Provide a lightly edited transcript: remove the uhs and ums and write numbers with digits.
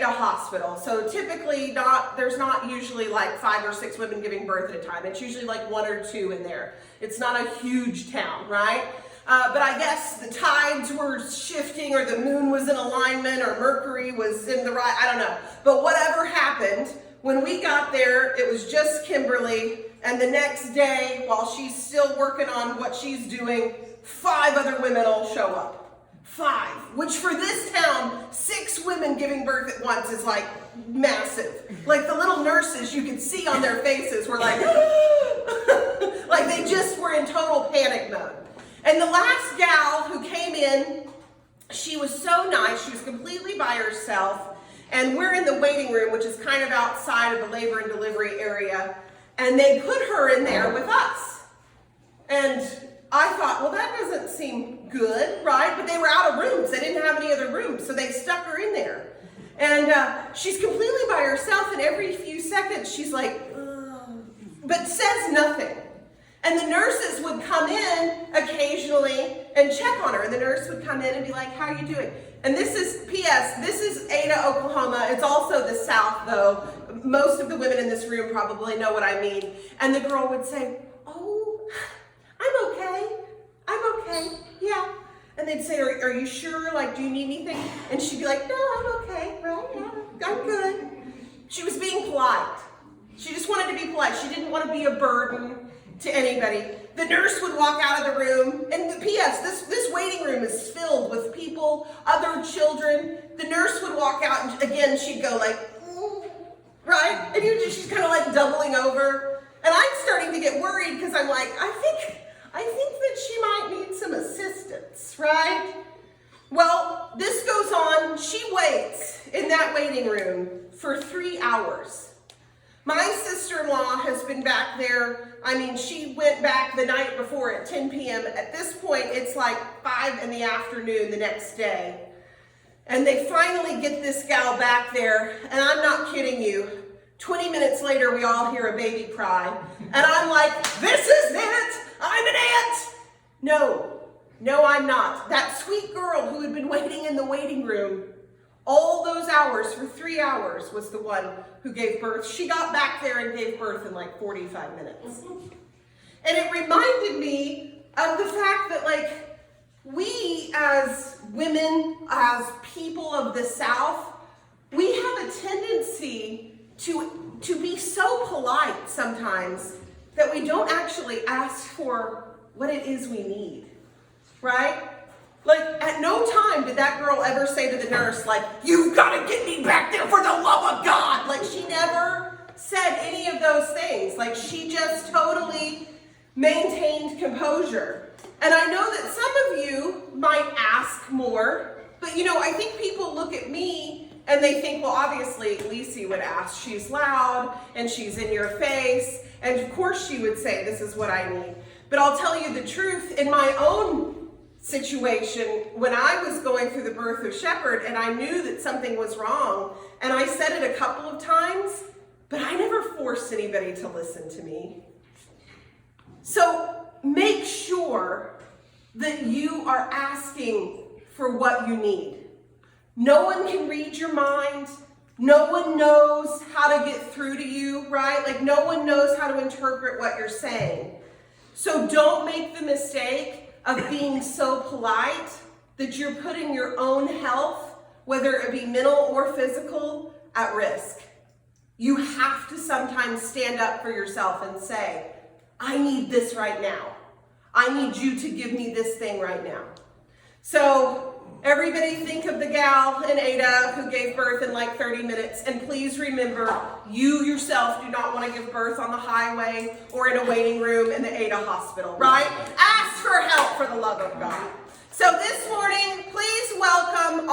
Ada Hospital. So typically there's not usually like 5 or 6 women giving birth at a time. It's usually like 1 or 2 in there. It's not a huge town, right? But I guess the tides were shifting, or the moon was in alignment, or Mercury was in the right, I don't know. But whatever happened, when we got there, it was just Kimberly, and the next day, while she's still working on what she's doing, 5 other women all show up. 5, which for this town, 6 women giving birth at once is like massive. Like the little nurses, you could see on their faces were like, like they just were in total panic mode. And the last gal who came in, she was so nice. She was completely by herself. And we're in the waiting room, which is kind of outside of the labor and delivery area. And they put her in there with us. And I thought, well, that doesn't seem good, right? But they were out of rooms. They didn't have any other rooms. So they stuck her in there. And she's completely by herself. And every few seconds, she's like, ugh, but says nothing. And the nurses would come in occasionally and check on her. And the nurse would come in and be like, how are you doing? And this is, P.S., this is Ada, Oklahoma. It's also the South, though. Most of the women in this room probably know what I mean. And the girl would say, oh, I'm okay. I'm okay. Yeah. And they'd say, are you sure? Like, do you need anything? And she'd be like, no, I'm okay. Right? Yeah, I'm good. She was being polite. She just wanted to be polite. She didn't want to be a burden to anybody. The nurse would walk out of the room, and P.S., this waiting room is filled with people, other children. The nurse would walk out, and again, she'd go like, right? And she's kind of like doubling over. And I'm starting to get worried because I'm like, I think that she might need some assistance, right? Well, this goes on. She waits in that waiting room for 3 hours. My sister-in-law has been back there. I mean, she went back the night before at 10 p.m. At this point, it's like 5 in the afternoon the next day. And they finally get this gal back there, and I'm not kidding you. 20 minutes later, we all hear a baby cry. And I'm like, this is it! I'm an aunt! No, I'm not. That sweet girl who had been waiting in the waiting room all those hours, for 3 hours, was the one who gave birth. She got back there and gave birth in like 45 minutes. And it reminded me of the fact that, like, we as women, as people of the South, we have a tendency to be so polite sometimes that we don't actually ask for what it is we need, right? Like, at no time did that girl ever say to the nurse, like, you've got to get me back there for the love of God. Like, she never said any of those things. Like, she just totally maintained composure. And I know that some of you might ask more, but, you know, I think people look at me and they think, well, obviously, Lisi would ask. She's loud and she's in your face. And of course she would say, this is what I need. But I'll tell you the truth, in my own situation, when I was going through the birth of Shepherd and I knew that something was wrong, and I said it a couple of times, but I never forced anybody to listen to me. So make sure that you are asking for what you need. No one can read your mind. No one knows how to get through to you, right? Like, no one knows how to interpret what you're saying. So don't make the mistake of being so polite that you're putting your own health, whether it be mental or physical, at risk. You have to sometimes stand up for yourself and say, I need this right now. I need you to give me this thing right now. So everybody think of the gal in Ada who gave birth in like 30 minutes. And please remember, you yourself do not want to give birth on the highway or in a waiting room in the Ada hospital, right? Ask for help, for the love of God. So this morning, please welcome